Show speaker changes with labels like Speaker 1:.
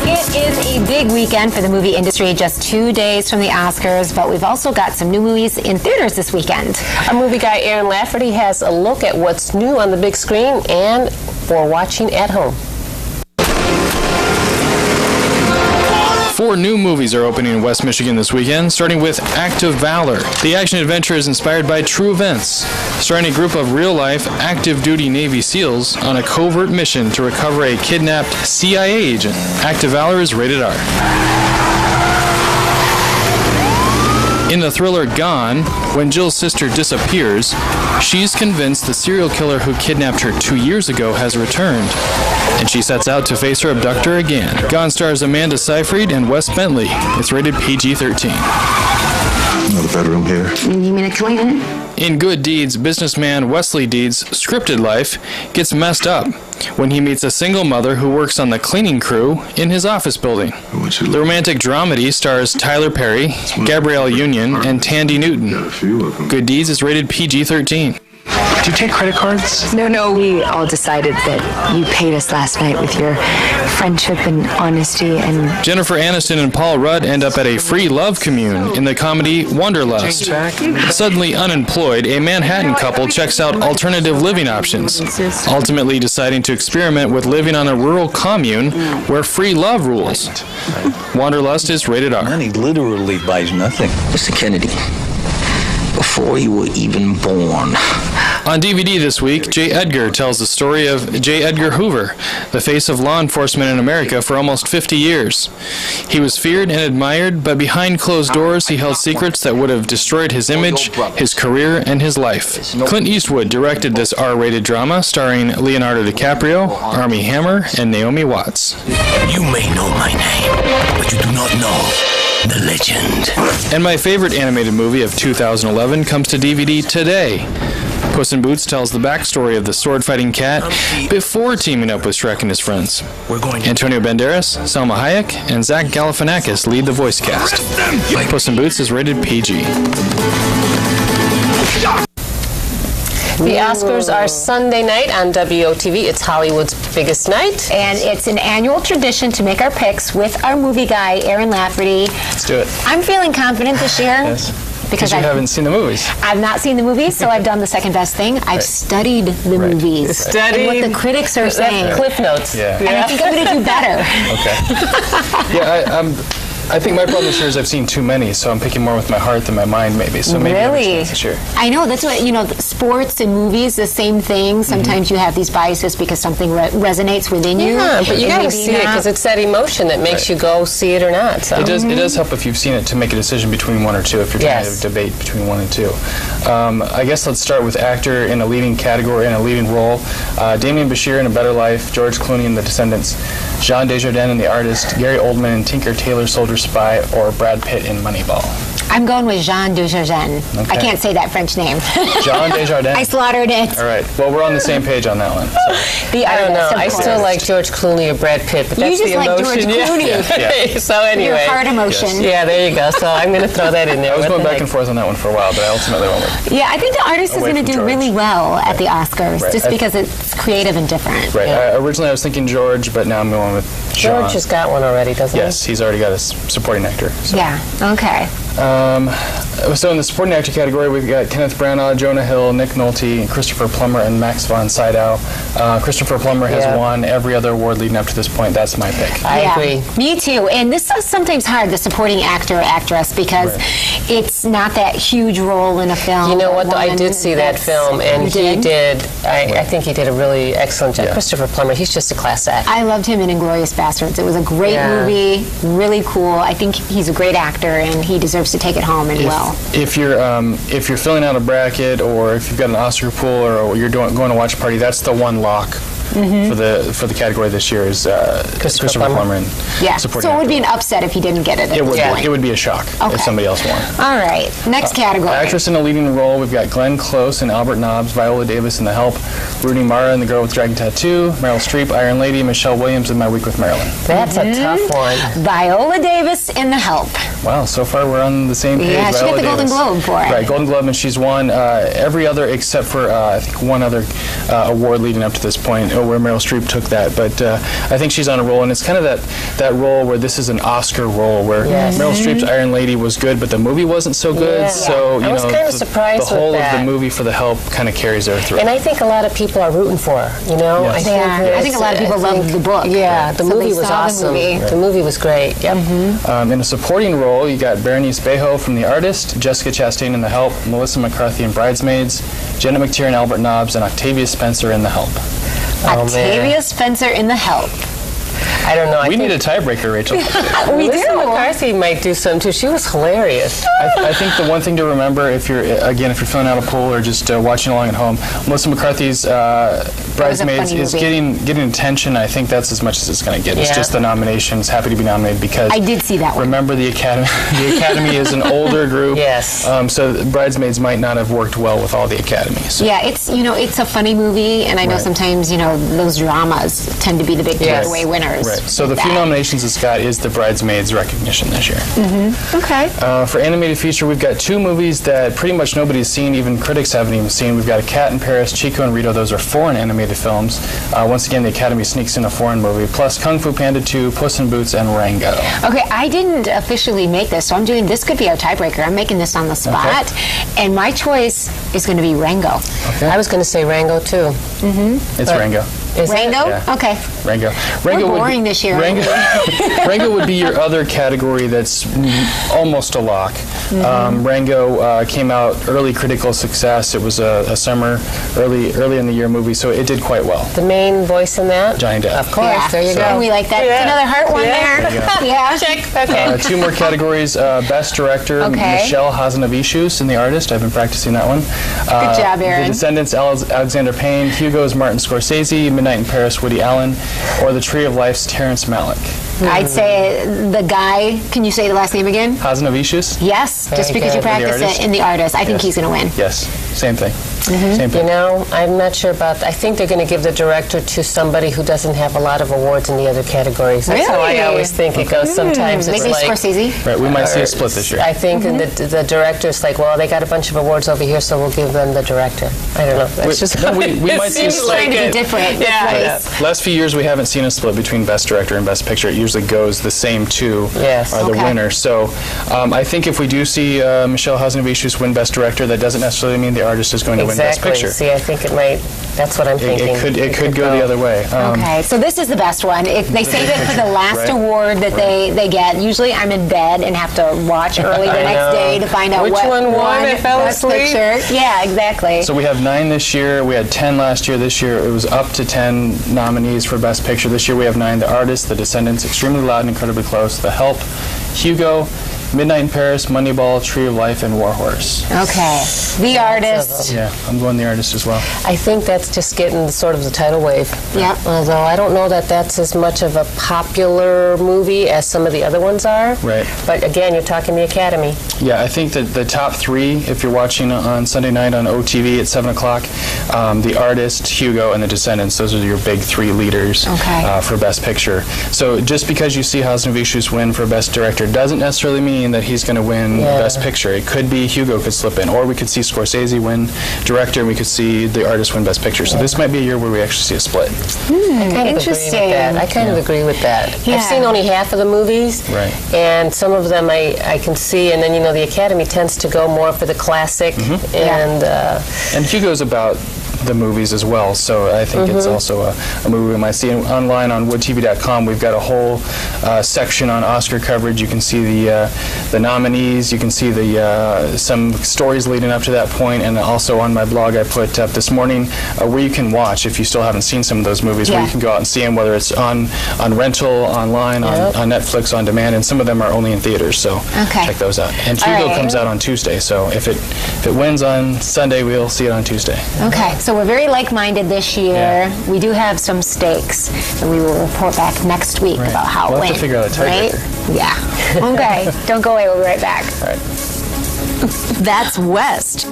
Speaker 1: It is a big weekend for the movie industry, just 2 days from the Oscars, but we've also got some new movies in theaters this weekend.
Speaker 2: Our movie guy Aaron Lafferty has a look at what's new on the big screen and for watching at home.
Speaker 3: 4 new movies are opening in West Michigan this weekend, starting with Act of Valor. The action-adventure is inspired by true events, starring a group of real-life, active-duty Navy SEALs on a covert mission to recover a kidnapped CIA agent. Act of Valor is rated R. In the thriller Gone, when Jill's sister disappears, she's convinced the serial killer who kidnapped her 2 years ago has returned, and she sets out to face her abductor again. Gone stars Amanda Seyfried and Wes Bentley. It's rated PG-13.
Speaker 4: Another bedroom here.
Speaker 1: You mean a clean?
Speaker 3: In Good Deeds, businessman Wesley Deeds' scripted life gets messed up when he meets a single mother who works on the cleaning crew in his office building. The romantic dramedy stars Tyler Perry, Gabrielle Union, and Tandy Newton. Good Deeds is rated PG-13.
Speaker 5: Do you take credit cards?
Speaker 6: No. We all decided that you paid us last night with your friendship and honesty and...
Speaker 3: Jennifer Aniston and Paul Rudd end up at a free love commune in the comedy Wanderlust. Suddenly unemployed, a Manhattan couple checks out alternative living options, ultimately deciding to experiment with living on a rural commune where free love rules. Wanderlust is rated R.
Speaker 7: Money literally buys nothing.
Speaker 8: Mr. Kennedy, before you were even born.
Speaker 3: On DVD this week, J. Edgar tells the story of J. Edgar Hoover, the face of law enforcement in America for almost 50 years. He was feared and admired, but behind closed doors he held secrets that would have destroyed his image, his career, and his life. Clint Eastwood directed this R-rated drama starring Leonardo DiCaprio, Armie Hammer, and Naomi Watts.
Speaker 8: You may know my name, but you do not know the legend.
Speaker 3: And my favorite animated movie of 2011 comes to DVD today. Puss in Boots tells the backstory of the sword-fighting cat before teaming up with Shrek and his friends. Antonio Banderas, Salma Hayek, and Zach Galifianakis lead the voice cast. Puss in Boots is rated PG.
Speaker 2: The Oscars are Sunday night on WOTV. It's Hollywood's biggest night.
Speaker 1: And it's an annual tradition to make our picks with our movie guy, Aaron Lafferty.
Speaker 3: Let's do it.
Speaker 1: I'm feeling confident this year.
Speaker 3: Yes. Because you haven't seen the movies.
Speaker 1: I've not seen the movies, so I've done the second best thing. I've studied the movies.
Speaker 2: Studied.
Speaker 1: And what the critics are saying.
Speaker 2: Cliff notes.
Speaker 3: Yeah.
Speaker 1: And I think I'm going to do better.
Speaker 3: Okay. Yeah, I think my problem this year is I've seen too many, so I'm picking more with my heart than my mind, maybe. So maybe
Speaker 1: really?
Speaker 3: This year.
Speaker 1: I know, that's what, sports and movies, the same thing. Sometimes you have these biases because something resonates within you.
Speaker 2: Yeah, but you got to see it because it's that emotion that makes you go see it or not. So.
Speaker 3: It does help if you've seen it to make a decision between one or two, if you're trying to debate between one and two. I guess let's start with actor in a leading category, in a leading role. DEMIAN BICHIR in A Better Life, George Clooney in The Descendants, Jean Desjardins in The Artist, Gary Oldman in Tinker Tailor Soldier Spy, or Brad Pitt in Moneyball.
Speaker 1: I'm going with Jean Dujardin.
Speaker 3: Okay.
Speaker 1: I can't say that French name.
Speaker 3: Jean Desjardins.
Speaker 1: I slaughtered it.
Speaker 3: All right. Well, we're on the same page on that one. So.
Speaker 2: I don't know. I still like George Clooney or Brad Pitt, but that's the emotion.
Speaker 1: You just like George Clooney.
Speaker 2: Yeah. So anyway.
Speaker 1: Your heart emotion.
Speaker 2: Yes. Yeah, there you go. So I'm going to throw that in there.
Speaker 3: I was going back and forth on that one for a while, but I ultimately went with.
Speaker 1: Yeah, I think The Artist is going to do really well at the Oscars, just because it's creative and different.
Speaker 3: Right. Originally I was thinking George, but now I'm going with Jean.
Speaker 2: George has got one already, doesn't he?
Speaker 3: Yes, he's already got a supporting actor. So.
Speaker 1: Yeah, okay.
Speaker 3: So in the supporting actor category, we've got Kenneth Branagh, Jonah Hill, Nick Nolte, Christopher Plummer, and Max von Sydow. Christopher Plummer has won every other award leading up to this point. That's my pick.
Speaker 2: I agree.
Speaker 1: Me too. And this is sometimes hard, the supporting actor or actress, because it's not that huge role in a film.
Speaker 2: You know what, though? I did see that film, and he did, I think he did a really excellent job. Christopher Plummer, he's just a class act.
Speaker 1: I loved him in Inglourious Basterds. It was a great movie, really cool. I think he's a great actor, and he deserves to take it home and well.
Speaker 3: If you're filling out a bracket, or if you've got an Oscar pool, or you're going to watch a party, that's the one lock for the category this year is Christopher Plummer and supporting
Speaker 1: so it would
Speaker 3: actor.
Speaker 1: be an upset if he didn't get it.
Speaker 3: It would be a shock if somebody else won.
Speaker 1: All right, next category.
Speaker 3: Actress in a leading role, we've got Glenn Close and Albert Nobbs, Viola Davis in The Help, Rooney Mara in The Girl with Dragon Tattoo, Meryl Streep, Iron Lady, Michelle Williams in My Week with Marilyn.
Speaker 2: That's a tough one.
Speaker 1: Viola Davis in The Help.
Speaker 3: Wow, so far we're on the same page.
Speaker 1: Yeah, she got the Golden Globe for it.
Speaker 3: Right, Golden Globe, and she's won every other except for I think one other award leading up to this point. know where Meryl Streep took that, but I think she's on a roll, and it's kind of that role where this is an Oscar role where Meryl Streep's Iron Lady was good, but the movie wasn't so good. So
Speaker 2: I was kind of surprised
Speaker 3: the whole
Speaker 2: with that.
Speaker 3: of the movie for The Help kind of carries her through.
Speaker 2: And I think a lot of people are rooting for her. You know,
Speaker 3: Yes.
Speaker 1: I think a lot of people love the book.
Speaker 2: Yeah, the
Speaker 1: So
Speaker 2: movie
Speaker 1: they
Speaker 2: was
Speaker 1: saw
Speaker 2: awesome.
Speaker 1: the
Speaker 2: The movie was great. Yep.
Speaker 3: In a supporting role, you got Berenice Bejo from The Artist, Jessica Chastain in The Help, Melissa McCarthy in Bridesmaids, Jenna McTiernan and Albert Nobbs, and Octavia Spencer in The Help.
Speaker 1: Octavia Spencer in The Help.
Speaker 2: I don't know.
Speaker 3: We need a tiebreaker, Rachel.
Speaker 2: Melissa McCarthy might do some too. She was hilarious.
Speaker 3: I think the one thing to remember, if you're filling out a poll or just watching along at home, Melissa McCarthy's Bridesmaids is getting attention. I think that's as much as it's going to get. It's just the nominations. Happy to be nominated because
Speaker 1: I did see that one.
Speaker 3: Remember the Academy. The Academy is an older group.
Speaker 2: Yes.
Speaker 3: So Bridesmaids might not have worked well with all the Academies.
Speaker 1: Yeah, it's a funny movie, and I know sometimes those dramas tend to be the big takeaway winners.
Speaker 3: Right. So the few nominations it's got is the Bridesmaids recognition this year.
Speaker 1: Okay.
Speaker 3: For animated feature, we've got two movies that pretty much nobody's seen, even critics haven't even seen. We've got A Cat in Paris, Chico and Rita. Those are foreign animated films. Once again, the Academy sneaks in a foreign movie, plus Kung Fu Panda 2, Puss in Boots, and Rango.
Speaker 1: Okay, I didn't officially make this, so this could be our tiebreaker. I'm making this on the spot, and my choice is going to be Rango.
Speaker 3: Okay.
Speaker 2: I was going to say Rango too.
Speaker 3: It's Rango.
Speaker 2: Is
Speaker 1: Rango?
Speaker 3: Yeah.
Speaker 1: Okay.
Speaker 3: Rango.
Speaker 1: We're boring this year.
Speaker 3: Rango would be your other category that's almost a lock. Rango came out early critical success. It was a summer, early in the year movie, so it did quite well.
Speaker 2: The main voice in that?
Speaker 3: Johnny Depp.
Speaker 2: Of course.
Speaker 1: Yeah.
Speaker 2: There you go.
Speaker 1: We like that. Another heart one there. Yeah.
Speaker 2: Check. Okay.
Speaker 3: Two more categories. Best Director, Michelle Hazanavicius in The Artist. I've been practicing that one.
Speaker 1: Good job, Aaron.
Speaker 3: The Descendants, Alexander Payne. Hugo's Martin Scorsese. Midnight in Paris, Woody Allen. Or The Tree of Life's Terrence Malick.
Speaker 1: I'd say the guy, can you say the last name again?
Speaker 3: Hazanavicius?
Speaker 1: Yes, just because you practice it in The Artist. I think he's going to win.
Speaker 3: Yes, same thing. Same thing.
Speaker 2: You know, I'm not sure about I think they're going to give the director to somebody who doesn't have a lot of awards in the other categories. That's how I always think it goes. Sometimes it's
Speaker 1: maybe
Speaker 2: like
Speaker 1: Scorsese.
Speaker 3: Right, we might see a split this year.
Speaker 2: I think the director's like, well, they got a bunch of awards over here, so we'll give them the director. I don't know. That's just
Speaker 3: we might see a split.
Speaker 1: Trying to be different.
Speaker 2: Yeah.
Speaker 3: Last few years, we haven't seen a split between Best Director and Best Picture. It usually goes the same two are the winner. So I think if we do see Michelle Hazanavicius win Best Director, that doesn't necessarily mean The Artist is going to win Best Picture.
Speaker 2: See, I think it might. That's what I'm thinking.
Speaker 3: It could go the other way.
Speaker 1: Okay, so this is the best one. If they save it for the last award that they get. Usually I'm in bed and have to watch early the next day to find out
Speaker 2: which one won. I fell asleep.
Speaker 1: Picture. Yeah, exactly.
Speaker 3: So we have 9 this year. We had 10 last year. This year it was up to 10 nominees for Best Picture. This year we have 9. The Artist, The Descendants, Extremely Loud and Incredibly Close, The Help, Hugo, Midnight in Paris, Moneyball, Tree of Life, and War Horse.
Speaker 1: Okay. The Artist.
Speaker 3: Yeah, I'm going The Artist as well.
Speaker 2: I think that's just getting sort of the tidal wave.
Speaker 1: Yep.
Speaker 2: Although I don't know that that's as much of a popular movie as some of the other ones are.
Speaker 3: Right.
Speaker 2: But again, you're talking the Academy.
Speaker 3: Yeah, I think that the top 3, if you're watching on Sunday night on OTV at 7 o'clock, The Artist, Hugo, and The Descendants, those are your big 3 leaders for Best Picture. So just because you see Hazanavicius win for Best Director doesn't necessarily mean that he's going to win Best Picture. It could be Hugo could slip in, or we could see Scorsese win Director, and we could see The Artist win Best Picture. So this might be a year where we actually see a split.
Speaker 1: Interesting.
Speaker 2: I kind of agree with that. I've seen only half of the movies, and some of them I can see, and then the Academy tends to go more for the classic,
Speaker 3: and Hugo's about the movies as well, so I think it's also a movie we might see. Online on WOTV.com, we've got a whole section on Oscar coverage. You can see the nominees, you can see some stories leading up to that point, and also on my blog I put up this morning where you can watch, if you still haven't seen some of those movies, where you can go out and see them, whether it's on rental, online, on Netflix, on demand, and some of them are only in theaters, so check those out. And Hugo comes out on Tuesday, so if it wins on Sunday, we'll see it on Tuesday.
Speaker 1: Okay, so we're very like-minded this year. Yeah. We do have some stakes, and we will report back next week about how it went.
Speaker 3: We'll have to figure out a tiebreaker.
Speaker 1: Yeah. Okay. Don't go away. We'll be right back.
Speaker 3: All right.
Speaker 9: That's West.